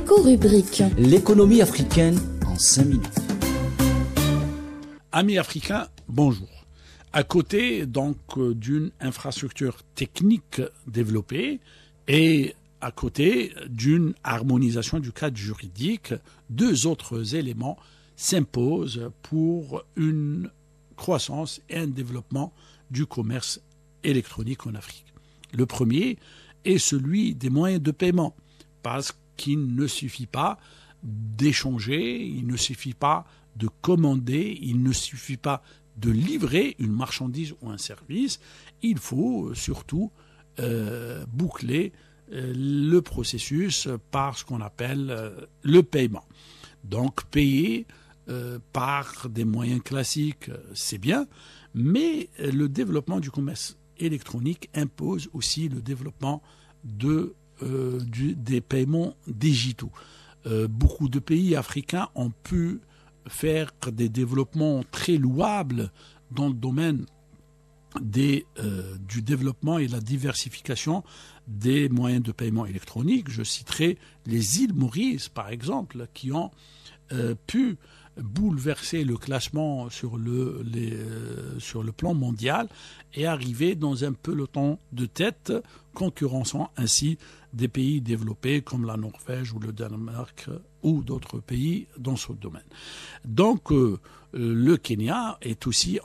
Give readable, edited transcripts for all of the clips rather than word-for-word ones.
L'éco-rubrique. L'économie africaine en 5 minutes. Amis africains, bonjour. À côté donc d'une infrastructure technique développée et à côté d'une harmonisation du cadre juridique, deux autres éléments s'imposent pour une croissance et un développement du commerce électronique en Afrique. Le premier est celui des moyens de paiement, parce qu'il ne suffit pas d'échanger, il ne suffit pas de commander, il ne suffit pas de livrer une marchandise ou un service, il faut surtout boucler le processus par ce qu'on appelle le paiement. Donc payer par des moyens classiques, c'est bien, mais le développement du commerce électronique impose aussi le développement des paiements digitaux. Beaucoup de pays africains ont pu faire des développements très louables dans le domaine du développement et la diversification des moyens de paiement électronique. Je citerai les îles Maurice, par exemple, qui ont pu bouleverser le classement sur le plan mondial et arriver dans un peloton de tête, concurrençant ainsi des pays développés comme la Norvège ou le Danemark ou d'autres pays dans ce domaine. Donc le Kenya est aussi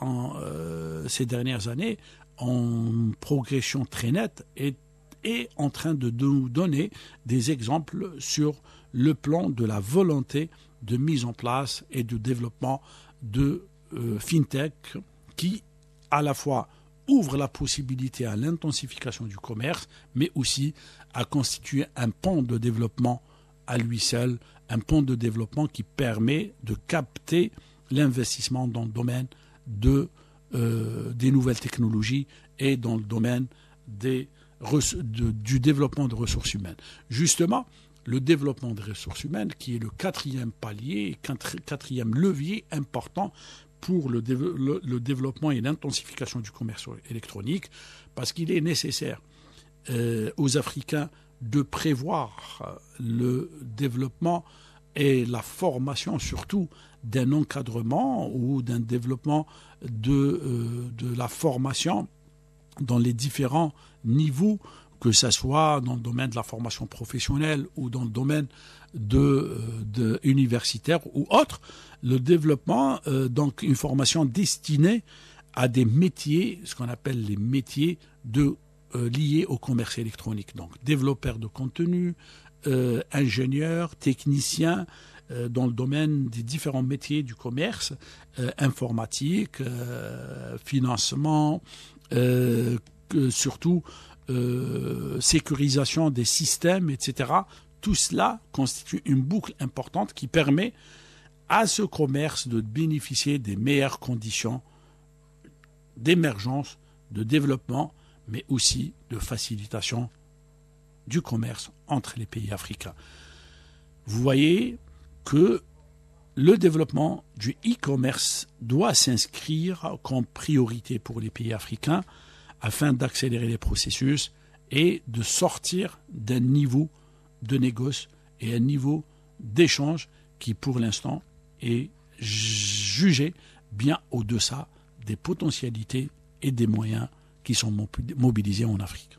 ces dernières années en progression très nette et est en train de nous donner des exemples sur le plan de la volonté de mise en place et de développement de FinTech qui, à la fois, ouvre la possibilité à l'intensification du commerce, mais aussi à constituer un pont de développement à lui seul, un pont de développement qui permet de capter l'investissement dans le domaine des nouvelles technologies et dans le domaine du développement de ressources humaines. Justement, le développement des ressources humaines, qui est le quatrième palier, quatrième levier important pour le développement et l'intensification du commerce électronique, parce qu'il est nécessaire aux Africains de prévoir le développement et la formation surtout d'un encadrement ou d'un développement de la formation dans les différents niveaux, que ce soit dans le domaine de la formation professionnelle ou dans le domaine universitaire ou autre, le développement, donc une formation destinée à des métiers, ce qu'on appelle les métiers liés au commerce électronique. Donc développeurs de contenu, ingénieurs, techniciens, dans le domaine des différents métiers du commerce, informatique, financement, surtout sécurisation des systèmes, etc. Tout cela constitue une boucle importante qui permet à ce commerce de bénéficier des meilleures conditions d'émergence, de développement, mais aussi de facilitation du commerce entre les pays africains. Vous voyez que le développement du e-commerce doit s'inscrire comme priorité pour les pays africains afin d'accélérer les processus et de sortir d'un niveau de négoce et un niveau d'échange qui, pour l'instant, est jugé bien au-deçà des potentialités et des moyens qui sont mobilisés en Afrique.